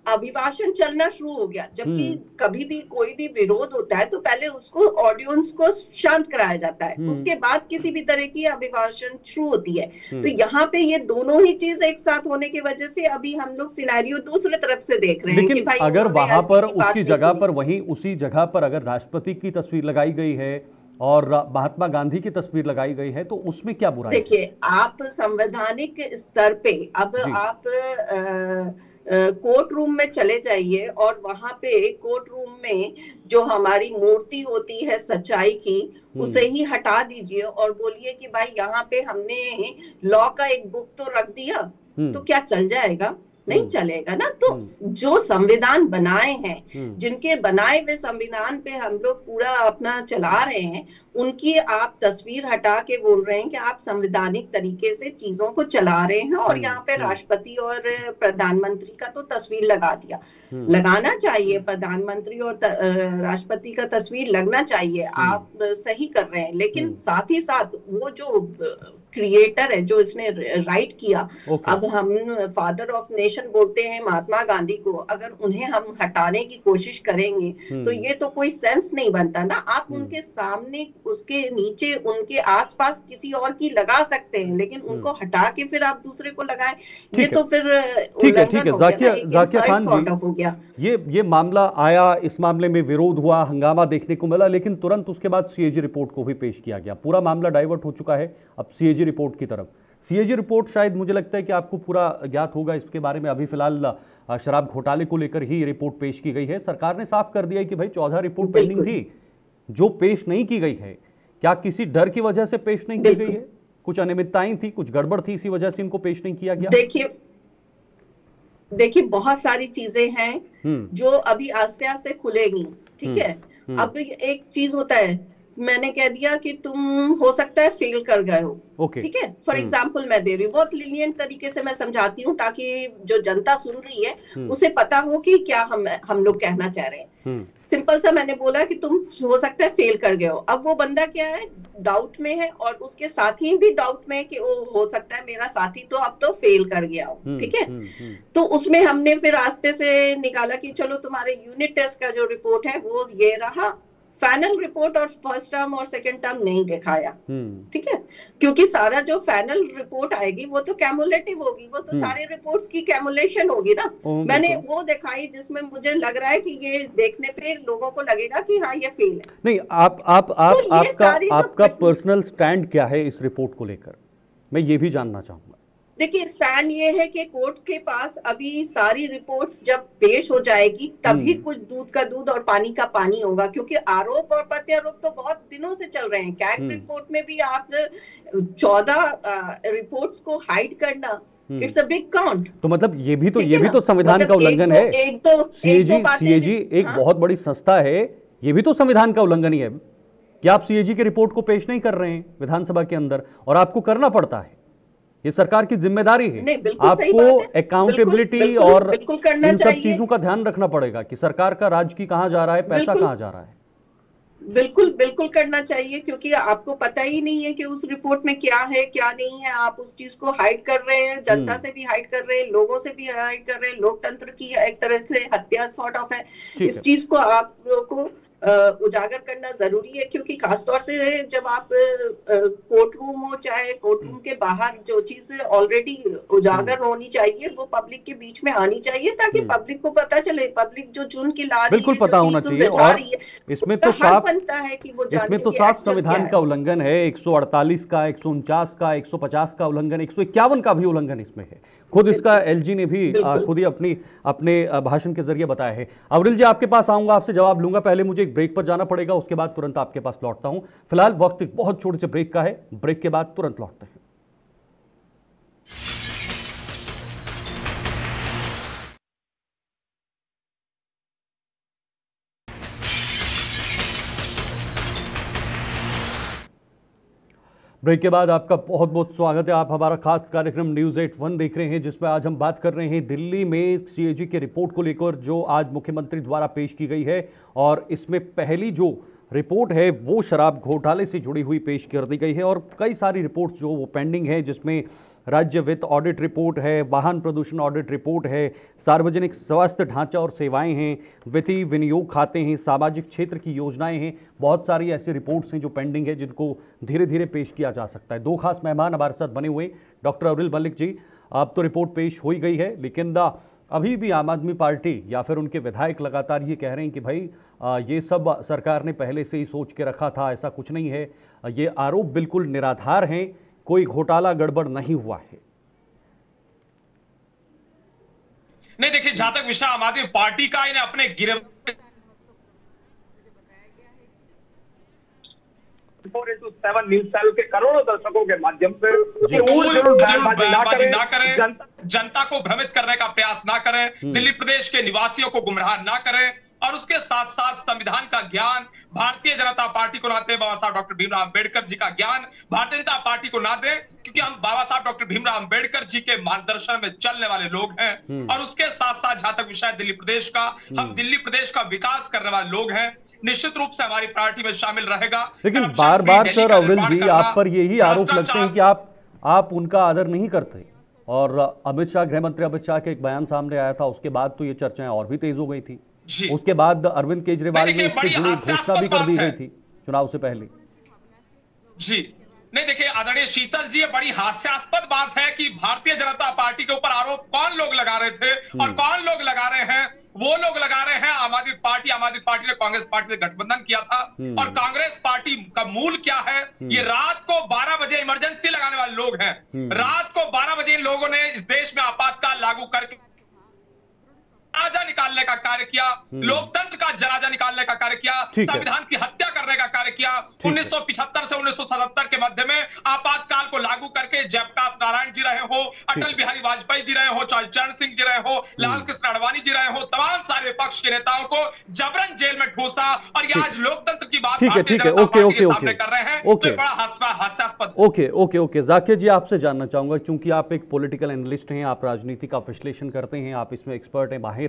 अभिभाषण चलना शुरू हो गया। जबकि कभी भी कोई भी विरोध होता है तो पहले उसको ऑडियंस को शांत कराया जाता है, उसके बाद किसी भी तरह की अभिभाषण शुरू होती है। तो यहाँ पे ये दोनों ही चीज एक साथ होने की वजह से अभी हम लोग सिनेरियो दूसरे तरफ से देख रहे हैं कि भाई अगर वहां पर उसकी जगह पर उसी जगह पर अगर राष्ट्रपति की तस्वीर लगाई गई है और महात्मा गांधी की तस्वीर लगाई गई है, तो उसमें क्या बुराई? देखिए, आप संवैधानिक स्तर पे अब आप कोर्ट रूम में चले जाइए और वहां पे कोर्ट रूम में जो हमारी मूर्ति होती है सच्चाई की, उसे ही हटा दीजिए और बोलिए कि भाई यहाँ पे हमने लॉ का एक बुक तो रख दिया, तो क्या चल जाएगा? नहीं चलेगा ना। तो जो संविधान बनाए हैं, जिनके बनाए हुए संविधान पे हम लोग पूरा अपना चला रहे हैं, उनकी आप तस्वीर हटा के बोल रहे हैं कि आप संवैधानिक तरीके से चीजों को चला रहे हैं, और यहाँ पे राष्ट्रपति और प्रधानमंत्री का तो तस्वीर लगा दिया। लगाना चाहिए, प्रधानमंत्री और राष्ट्रपति का तस्वीर लगना चाहिए, आप सही कर रहे हैं, लेकिन साथ ही साथ वो जो क्रिएटर है, जो इसने राइट किया। अब हम फादर ऑफ नेशन बोलते हैं महात्मा गांधी को, अगर उन्हें हम हटाने की कोशिश करेंगे तो ये तो कोई सेंस नहीं बनता ना। आप उनके सामने, उसके नीचे, उनके आसपास किसी और की लगा सकते हैं, लेकिन उनको हटा के फिर आप दूसरे को लगाएं, ये तो फिर ठीक है जाकिया खान जी, ये मामला आया, इस मामले में विरोध हुआ, हंगामा देखने को मिला, लेकिन तुरंत उसके बाद सीएजी रिपोर्ट को भी पेश किया गया। पूरा मामला डाइवर्ट हो चुका है अब सीएजी रिपोर्ट की तरफ। सीएजी रिपोर्ट शायद मुझे लगता है कि आपको पूरा ज्ञात होगा इसके बारे में। अभी फिलहाल शराब घोटाले को लेकर ही रिपोर्ट पेश की गई है। सरकार ने साफ कर दिया है कि भाई 14 रिपोर्ट पेंडिंग थी जो पेश नहीं की गई है। क्या किसी डर की वजह से पेश नहीं की गई है? कुछ अनियमितताएं थी, कुछ गड़बड़ थी, इसी वजह से इनको पेश नहीं किया गया? देखिए बहुत सारी चीजें हैं जो अभी आस्ते आस्ते खुलेगी, ठीक है। अब एक चीज होता है, मैंने कह दिया कि तुम हो सकता है फेल कर गए हो, ठीक है। फॉर एग्जाम्पल मैं दे रही हूँ, बहुत लिनियंट तरीके से मैं समझाती हूँ ताकि जो जनता सुन रही है उसे पता हो कि क्या हम लोग कहना चाह रहे हैं। सिंपल सा मैंने बोला कि तुम हो सकता है फेल कर गए हो। अब वो बंदा क्या है, डाउट में है और उसके साथी भी डाउट में है कि वो हो सकता है मेरा साथी तो अब तो फेल कर गया हो, ठीक है। तो उसमें हमने फिर रास्ते से निकाला कि चलो तुम्हारे यूनिट टेस्ट का जो रिपोर्ट है वो ये रहा, फाइनल रिपोर्ट और फर्स्ट टर्म और सेकंड टर्म नहीं दिखाया, ठीक है। क्योंकि सारा जो फाइनल रिपोर्ट आएगी वो तो कैमुलेटिव होगी, वो तो सारे रिपोर्ट्स की कैमुलेशन होगी ना। मैंने वो दिखाई जिसमें मुझे लग रहा है कि ये देखने पे लोगों को लगेगा कि हाँ ये फेल है। नहीं, आपका पर्सनल स्टैंड क्या है इस रिपोर्ट को लेकर, मैं ये भी जानना चाहूंगा। देखिए स्टैंड ये है कि कोर्ट के पास अभी सारी रिपोर्ट्स जब पेश हो जाएगी तभी कुछ दूध का दूध और पानी का पानी होगा, क्योंकि आरोप और प्रत्यारोप तो बहुत दिनों से चल रहे हैं। कैग रिपोर्ट में भी आप 14 रिपोर्ट्स को हाइड करना, इट्स अ बिग काउंट। तो मतलब ये भी तो संविधान का उल्लंघन है। सीएजी एक बहुत बड़ी संस्था है, ये भी तो संविधान का उल्लंघन ही है कि आप सीएजी की रिपोर्ट को पेश नहीं कर रहे हैं विधानसभा के अंदर, और आपको करना पड़ता है। ये सरकार की जिम्मेदारी है, आपको अकाउंटेबिलिटी और इन सब चीजों का ध्यान रखना पड़ेगा कि सरकार का राज की कहां जा रहा है, पैसा कहां जा रहा है। बिल्कुल करना चाहिए, क्योंकि आपको पता ही नहीं है कि उस रिपोर्ट में क्या है क्या नहीं है। आप उस चीज को हाइड कर रहे हैं, जनता से भी हाइड कर रहे हैं, लोगों से भी हाइड कर रहे हैं। लोकतंत्र की एक तरह से हत्या सॉर्ट ऑफ है। इस चीज को आप लोगों को उजागर करना जरूरी है, क्योंकि खासतौर से जब आप कोर्ट रूम हो चाहे कोर्ट रूम के बाहर, जो चीज ऑलरेडी उजागर होनी चाहिए वो पब्लिक के बीच में आनी चाहिए, ताकि पब्लिक को पता चले, पब्लिक जो चुन के ला रही है, बिल्कुल पता होना चाहिए। और इसमें तो साफ बनता है कि वो इसमें तो साफ संविधान का उल्लंघन है। 148 का, 149 का, 150 का उल्लंघन, 151 का भी उल्लंघन इसमें है। खुद इसका एलजी ने भी खुद ही अपने भाषण के जरिए बताया है। अवरिल जी, आपके पास आऊंगा, आपसे जवाब लूंगा। पहले मुझे एक ब्रेक पर जाना पड़ेगा, उसके बाद तुरंत आपके पास लौटता हूं। फिलहाल वक्त एक बहुत छोटे से ब्रेक का है, ब्रेक के बाद तुरंत लौटते हैं। ब्रेक के बाद आपका बहुत बहुत स्वागत है। आप हमारा खास कार्यक्रम न्यूज़ 8 देख रहे हैं, जिसमें आज हम बात कर रहे हैं दिल्ली में सीएजी के रिपोर्ट को लेकर, जो आज मुख्यमंत्री द्वारा पेश की गई है। और इसमें पहली जो रिपोर्ट है वो शराब घोटाले से जुड़ी हुई पेश कर दी गई है, और कई सारी रिपोर्ट्स जो वो पेंडिंग है, जिसमें राज्य वित्त ऑडिट रिपोर्ट है, वाहन प्रदूषण ऑडिट रिपोर्ट है, सार्वजनिक स्वास्थ्य ढांचा और सेवाएं हैं, वित्तीय विनियोग खाते हैं, सामाजिक क्षेत्र की योजनाएं हैं। बहुत सारी ऐसी रिपोर्ट्स हैं जो पेंडिंग है, जिनको धीरे धीरे पेश किया जा सकता है। दो खास मेहमान हमारे साथ बने हुए, डॉक्टर अवरिल मलिक जी, अब तो रिपोर्ट पेश हो ही गई है, लेकिन अभी भी आम आदमी पार्टी या फिर उनके विधायक लगातार ये कह रहे हैं कि भाई ये सब सरकार ने पहले से ही सोच के रखा था, ऐसा कुछ नहीं है, ये आरोप बिल्कुल निराधार हैं, कोई घोटाला गड़बड़ नहीं हुआ है। नहीं, देखिए, जहां तक विषय आम आदमी पार्टी का, इन्हें अपने गिरफ्तार 7 न्यूज चैनल के करोड़ों दर्शकों के माध्यम से बयानबाजी ना करें, जनता को भ्रमित करने का प्रयास ना करें, दिल्ली प्रदेश के निवासियों को गुमराह ना करें, और उसके साथ साथ संविधान का ज्ञान भारतीय जनता पार्टी को ना दें, बाबा साहब डॉक्टर भीमराव अंबेडकर जी का ज्ञान भारतीय जनता पार्टी को ना दें, क्योंकि हम बाबा साहब डॉक्टर भीमराव अंबेडकर जी के मार्गदर्शन में चलने वाले लोग हैं। और उसके साथ साथ जहां तक विषय दिल्ली प्रदेश का, हम दिल्ली प्रदेश का विकास करने वाले लोग हैं, निश्चित रूप से हमारी पार्टी में शामिल रहेगा। लेकिन बार बार सर अवरिल जी, आप पर यही आरोप लगते हैं कि आप आप उनका आदर नहीं करते। और अमित शाह, गृह मंत्री अमित शाह के एक बयान सामने आया था, उसके बाद तो ये चर्चाएं और भी तेज हो गई थी। उसके बाद अरविंद केजरीवाल ने इससे जुड़ी घोषणा भी कर दी गई थी चुनाव से पहले। जी नहीं, देखिए आदरणीय शीतल जी, ये बड़ी हास्यास्पद बात है कि भारतीय जनता पार्टी के ऊपर आरोप कौन लोग लगा रहे थे और कौन लोग लगा रहे हैं। वो लोग लगा रहे हैं आम आदमी पार्टी ने कांग्रेस पार्टी से गठबंधन किया था। और कांग्रेस पार्टी का मूल क्या है, ये रात को 12 बजे इमरजेंसी लगाने वाले लोग हैं। रात को 12 बजे इन लोगों ने इस देश में आपातकाल लागू करके जनाजा निकालने का कार्य किया, लोकतंत्र का जनाजा निकालने का कार्य किया, संविधान की हत्या करने का कार्य किया। 1975 से 1977 के मध्य में आपातकाल को लागू करके जयप्रकाश नारायण जी रहे हो, अटल बिहारी वाजपेयी जी रहे हो, चरण सिंह जी रहे हो, लाल कृष्ण आडवाणी जी रहे हो, तमाम सारे विपक्ष के नेताओं को जबरन जेल में ठूसा। और ये आज लोकतंत्र की बात भारतीय जनता पार्टी के सामने कर रहे हैं, तो बड़ा हास्यास्पद। ओके जाकिर जी, आपसे जानना चाहूंगा, क्योंकि आप एक पॉलिटिकल एनालिस्ट हैं, आप राजनीति का विश्लेषण करते हैं, आप इसमें एक्सपर्ट हैं, माहिर हैं।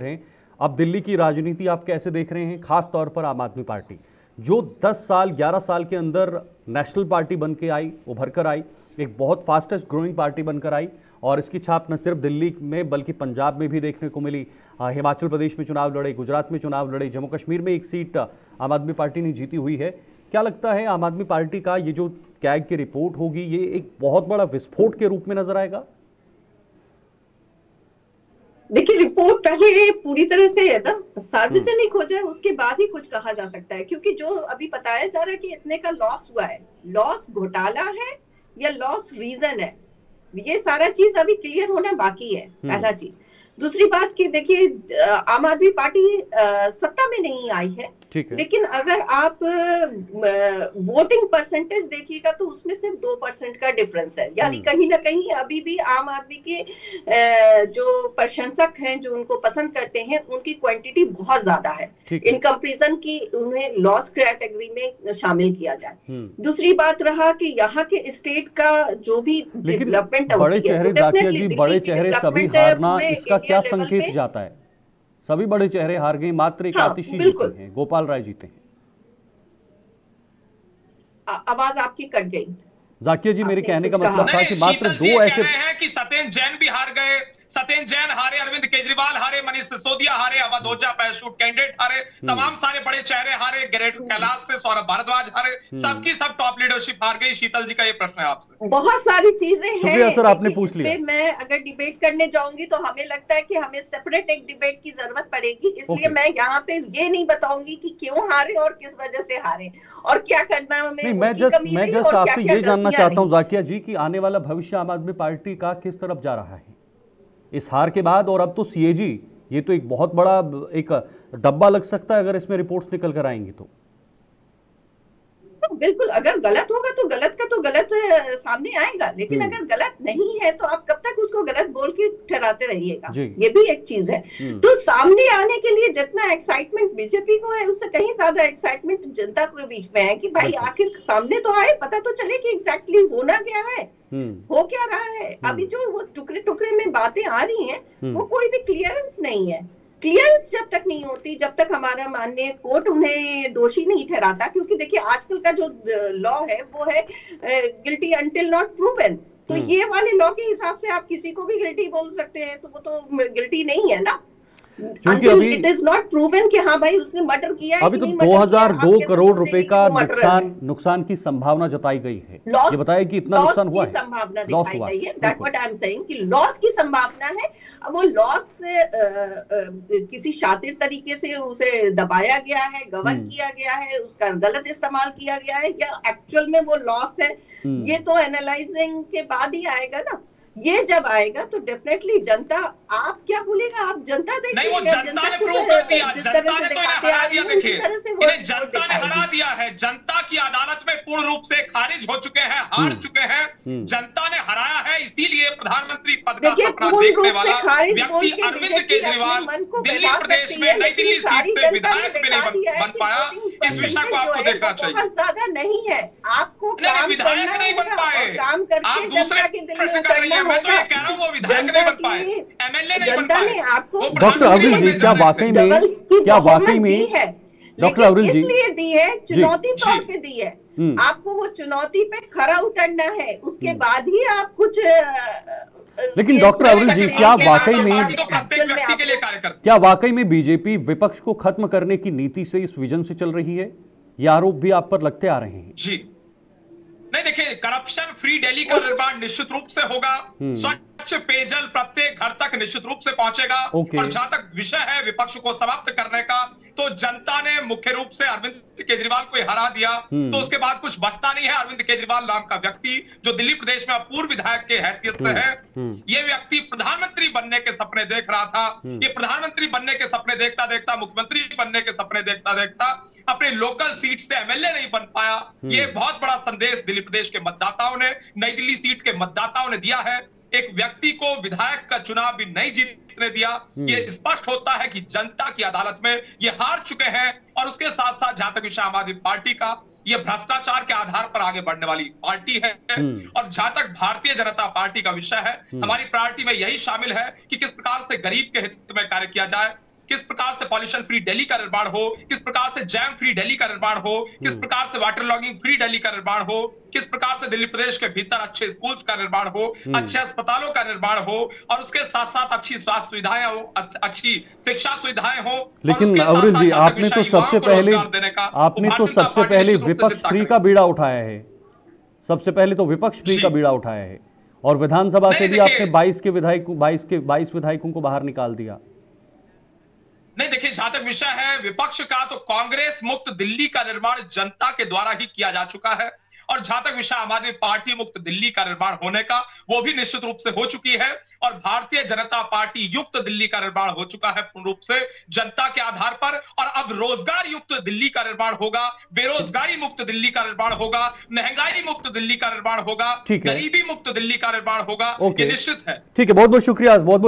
अब दिल्ली की राजनीति आप कैसे देख रहे हैं, खास तौर पर आम आदमी पार्टी जो 10 साल 11 साल के अंदर नेशनल पार्टी बन के आई, उभर कर आई, एक बहुत फास्टेस्ट ग्रोइंग पार्टी बनकर आई, और इसकी छाप न सिर्फ दिल्ली में बल्कि पंजाब में भी देखने को मिली। हिमाचल प्रदेश में चुनाव लड़े, गुजरात में चुनाव लड़े, जम्मू कश्मीर में एक सीट आम आदमी पार्टी ने जीती हुई है। क्या लगता है आम आदमी पार्टी का ये जो कैग की रिपोर्ट होगी, ये एक बहुत बड़ा विस्फोट के रूप में नजर आएगा? देखिए, रिपोर्ट पहले पूरी तरह से है ना सार्वजनिक हो जाए, उसके बाद ही कुछ कहा जा सकता है। क्योंकि जो अभी बताया जा रहा है कि इतने का लॉस हुआ है, लॉस घोटाला है या लॉस रीजन है, ये सारा चीज अभी क्लियर होना बाकी है, पहला चीज। दूसरी बात कि देखिए, आम आदमी पार्टी सत्ता में नहीं आई है, लेकिन अगर आप वोटिंग परसेंटेज देखिएगा तो उसमें सिर्फ 2% का डिफरेंस है। यानी कहीं ना कहीं अभी भी आम आदमी के जो प्रशंसक हैं, जो उनको पसंद करते हैं, उनकी क्वांटिटी बहुत ज्यादा है इन कंपैरिजन की उन्हें लॉस कैटेगरी में शामिल किया जाए। दूसरी बात रहा कि यहाँ के स्टेट का जो भी डेवलपमेंट बड़े चेहरे सभी हारना, इसका क्या संकेत जाता है? सभी बड़े चेहरे हार गए, मात्र एक आतिशी जीते हैं, गोपाल राय जीते हैं। आवाज आपकी कट गई जाकिर जी, मेरे कहने का मतलब था कि मात्र 2 ऐसे हैं कि सत्येंद्र जैन भी हार गए, सत्येंद्र जैन हारे, अरविंद केजरीवाल हारे, मनीष सिसोदिया हारे, अवध ओझा पैराशूट कैंडिडेट हारे, तमाम सारे बड़े चेहरे हारे, ग्रेटर कैलाश से सौरभ भारद्वाज हारे, सबकी सब टॉप लीडरशिप हार गई। शीतल जी का ये प्रश्न है आपसे। बहुत सारी चीजें हैं सर, आपने पूछ लिया। मैं अगर डिबेट करने जाऊंगी तो हमें लगता है कि हमें सेपरेट एक डिबेट की जरूरत पड़ेगी, इसलिए मैं यहाँ पे ये नहीं बताऊंगी कि क्यों हारे और किस वजह से हारे और क्या करना है हमें। मैं जस्ट आपसे ये जानना चाहता हूँ जाकिया जी कि आने वाला भविष्य आम आदमी पार्टी का किस तरफ जा रहा है इस हार के बाद? और अब तो सीएजी, ये तो एक बहुत बड़ा एक डब्बा लग सकता है अगर इसमें रिपोर्ट्स निकल कर आएंगी तो। बिल्कुल, अगर गलत होगा तो गलत का तो गलत सामने आएगा, लेकिन अगर गलत नहीं है तो आप कब तक उसको गलत बोल के ठहराते रहिएगा, ये भी एक चीज है। तो सामने आने के लिए जितना एक्साइटमेंट बीजेपी को है, उससे कहीं ज्यादा एक्साइटमेंट जनता के बीच में है कि भाई आखिर सामने तो आए, पता तो चले कि एग्जैक्टली होना क्या है, हो क्या रहा है। अभी जो वो टुकड़े टुकड़े में बातें आ रही हैं, वो कोई भी क्लियरेंस नहीं है। क्लियरेंस जब तक नहीं होती, जब तक हमारा माननीय कोर्ट उन्हें दोषी नहीं ठहराता, क्योंकि देखिए आजकल का जो लॉ है वो है गिल्टी अंटिल नॉट प्रूवन। तो ये वाले लॉ के हिसाब से आप किसी को भी गिल्टी बोल सकते हैं, तो वो तो गिल्टी नहीं है ना, अभी इट इज नॉट प्रूवन कि हाँ भाई उसने मर्डर किया है। अभी तो 2002 करोड़ रुपए का नुकसान की संभावना जताई गई है, ये बताया कि इतना नुकसान हुआ है, संभावना दिखाई गई है। That what I am saying कि लॉस की संभावना है। अब वो लॉस किसी शातिर तरीके से उसे दबाया गया है, गवर्न किया गया है, उसका गलत इस्तेमाल किया गया है, या एक्चुअल में वो लॉस है, ये तो एनालाइजिंग के बाद ही आएगा ना। ये जब आएगा तो डेफिनेटली जनता, आप क्या बोलेगा, आप जनता देखिए, नहीं वो जनता ने प्रूव कर दिया, जनता ने तो हरा दिया। देखिए इन्हें जनता ने हरा दिया है, जनता की अदालत में पूर्ण रूप से खारिज हो चुके हैं, हार चुके हैं, जनता ने हराया है। इसीलिए प्रधानमंत्री पद का सपना देखने वाला व्यक्ति अरविंद केजरीवाल दिल्ली प्रदेश में, नई दिल्ली सीट से विधायक भी नहीं बन पाया। इस विषय को आपको देखना चाहिए। बहुत ज्यादा नहीं है, आपको विधायक नहीं बन पाए, काम करके जनता के दिल में उतरना। मैं तो ये कह रहा हूं वो विधायक नहीं बन पाए, एमएलए नहीं बन पाए। आपको डॉक्टर अविल जी, क्या वाकई में डॉक्टर अविल जी इसलिए दी है, चुनौती तौर पे दी है आपको वो चुनौती पे खरा उतरना है, उसके बाद ही आप कुछ लेकिन डॉक्टर अवरुल जी, क्या वाकई में बीजेपी विपक्ष को खत्म करने की नीति से, इस विजन से चल रही है? ये आरोप भी आप पर लगते आ रहे हैं। जी नहीं, देखिए, करप्शन फ्री दिल्ली का निर्माण निश्चित रूप से होगा, स्वच्छ पेयजल प्रत्येक घर तक निश्चित रूप से पहुंचेगा। और जहां तक विषय है विपक्ष को समाप्त करने का, तो जनता ने मुख्य रूप से अरविंद केजरीवाल को हरा दिया, तो उसके बाद कुछ बचता नहीं है। अरविंद केजरीवाल नाम का व्यक्ति जो दिल्ली प्रदेश में पूर्व विधायक के हैसियत से है, ये व्यक्ति प्रधानमंत्री बनने के सपने देख रहा था। ये प्रधानमंत्री बनने के सपने देखता देखता, मुख्यमंत्री बनने के सपने देखता देखता अपने लोकल सीट से एमएलए नहीं बन पाया। ये बहुत बड़ा संदेश दिल्ली प्रदेश के मतदाताओं ने, नई दिल्ली सीट के मतदाताओं ने दिया है। एक व्यक्ति को विधायक का चुनाव भी नहीं जीतने दिया। ये स्पष्ट होता है कि जनता की अदालत में ये हार चुके हैं। और उसके साथ साथ जहां तक विषय आम आदमी पार्टी का, ये भ्रष्टाचार के आधार पर आगे बढ़ने वाली पार्टी है। और जहां तक भारतीय जनता पार्टी का विषय है, हमारी पार्टी में यही शामिल है कि किस प्रकार से गरीब के हित में कार्य किया जाए, किस प्रकार से पॉल्यूशन फ्री दिल्ली का निर्माण हो, किस प्रकार से जैम फ्री दिल्ली का निर्माण हो, किस प्रकार से वाटर लॉगिंग फ्री दिल्ली का निर्माण हो, किस प्रकार से दिल्ली प्रदेश के भीतर अच्छे स्कूल्स का निर्माण हो, अच्छे अस्पतालों का निर्माण हो, और उसके साथ साथ अच्छी स्वास्थ्य सुविधाएं हो, अच्छी शिक्षा सुविधाएं हो। लेकिन अवरुल जी, आपने तो सबसे पहले विपक्ष फ्री का बीड़ा उठाया है, सबसे पहले तो विपक्ष फ्री का बीड़ा उठाया है, और विधानसभा से भी आपने 22 विधायकों को बाहर निकाल दिया। नहीं, देखिए, जहां तक विषय है विपक्ष का, तो कांग्रेस मुक्त दिल्ली का निर्माण जनता के द्वारा ही किया जा चुका है। और जहां तक विषय आम आदमी पार्टी मुक्त दिल्ली का निर्माण होने का, वो भी निश्चित रूप से हो चुकी है। और भारतीय जनता पार्टी युक्त दिल्ली का निर्माण हो चुका है पूर्ण रूप से जनता के आधार पर। और अब रोजगार युक्त दिल्ली का निर्माण होगा, बेरोजगारी मुक्त दिल्ली का निर्माण होगा, महंगाई मुक्त दिल्ली का निर्माण होगा, गरीबी मुक्त दिल्ली का निर्माण होगा, ये निश्चित है। ठीक है, बहुत बहुत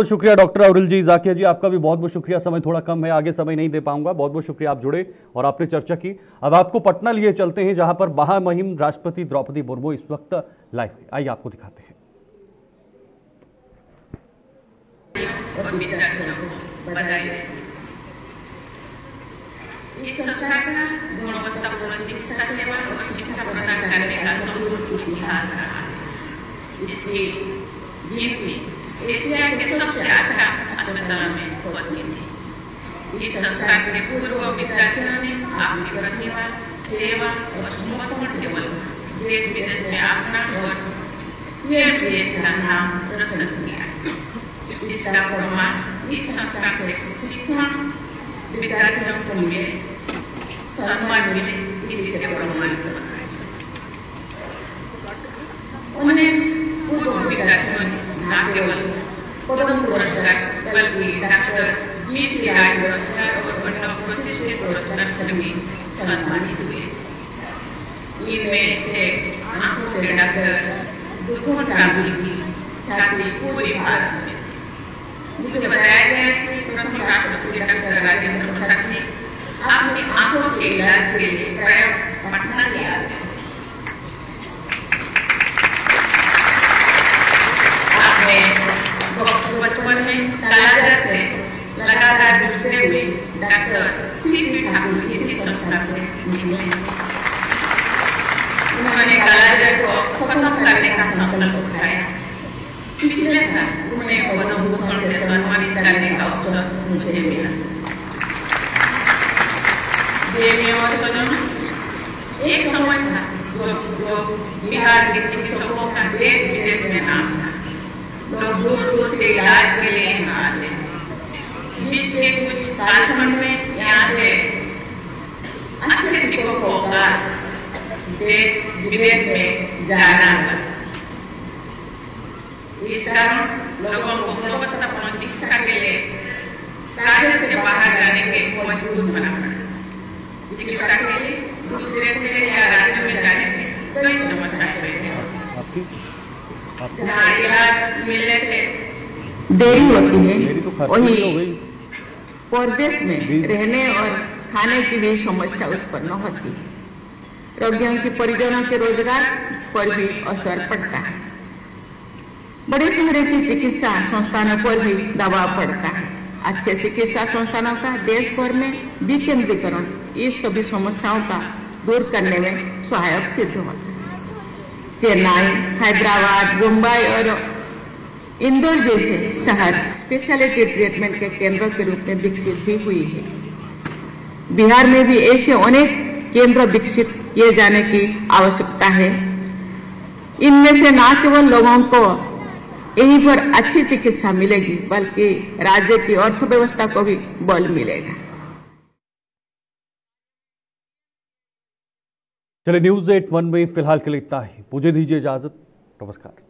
शुक्रिया डॉक्टर अवरुल जी, जाकिया जी, आपका भी बहुत बहुत शुक्रिया। समय थोड़ा कम है, आगे समय नहीं दे पाऊंगा। बहुत बहुत शुक्रिया, आप जुड़े और आपने चर्चा की। अब आपको पटना लिए चलते हैं, जहां पर महामहिम राष्ट्रपति द्रौपदी मुर्मू इस वक्त लाइव है। आइए आपको दिखाते हैं। इस संस्था का गुणवत्तापूर्ण चिकित्सा सेवा और शिक्षा प्रदान करने का समृद्ध इतिहास रहा है, जिसकी गिनती एशिया के सबसे अच्छा अस्पतालों में होती थी। इस संस्था के पूर्व विद्यार्थियों ने अपनी प्रतिभा, सेवा और समर्पण केवल देश विदेश में अपना और पीएमसीएच का नाम रोशन किया। इसका प्रमाण इस संस्था से शिक्षण विद्यार्थियों को मिले, सम्मान मिले, इसी से प्रमाणित होता है। उन्हें पूर्व विद्यार्थियों ने न केवल पद्म पुरस्कार बल्कि डॉक्टर BCI पुरस्कार और अन्य प्रतिष्ठित पुरस्कार से भी सम्मानित हुए। इनमें से आंखों के डॉक्टर दुर्गम कांति की ख्याति पूरे भारत में। मुझे बताया गया कि प्रथम राष्ट्रपति डॉक्टर राजेंद्र प्रसाद जी अपनी आंखों के इलाज के लिए प्रयोग पटना ले आए। आपने बचपन में कालाजार से लगातार दूसरे हुए डॉक्टर CP ठाकुर इसी संस्था से मिले। उन्होंने कालाजार को खत्म करने का संकल्प उठाया। पिछले साल उन्हें पद्म भूषण से सम्मानित करने का अवसर मुझे मिला। देवियों और सजनों, एक समय था जो बिहार के चिकित्सकों का देश विदेश में नाम था। लोग दूर दूर से इलाज के लिए यहाँ आते। बीच के कुछ कालखंड में यहाँ से अच्छे शिक्षकों का देश विदेश में जाना था। इस कारण लोगों को गुणवत्तापूर्ण चिकित्सा के लिए राज्य से बाहर जाने के मजबूर बना पड़ा। चिकित्सा के लिए दूसरे शहर या राज्य में जाने से कई समस्याएं पैदा होती हैं। जहाँ इलाज मिलने से देरी होती है, वही परदेश में रहने और खाने की भी समस्या उत्पन्न होती है। रोगियों के परिजनों के रोजगार पर भी असर पड़ता है। बड़े शहरों की चिकित्सा संस्थानों पर भी दबाव पड़ता है। अच्छे चिकित्सा संस्थानों का देश भर में विकेंद्रीकरण इस सभी समस्याओं का दूर करने में सहायक सिद्ध होता है। चेन्नई, हैदराबाद, मुंबई और इंदौर जैसे शहर स्पेशलिटी ट्रीटमेंट के केंद्रों के रूप में विकसित भी हुई है। बिहार में भी ऐसे अनेक केंद्र विकसित किए जाने की आवश्यकता है। इनमें से न केवल लोगों को यहीं पर अच्छी चिकित्सा मिलेगी, बल्कि राज्य की अर्थव्यवस्था को भी बल मिलेगा। चलिए, न्यूज़ 8 में फिलहाल के लिए इतना ही। मुझे दीजिए इजाजत। नमस्कार।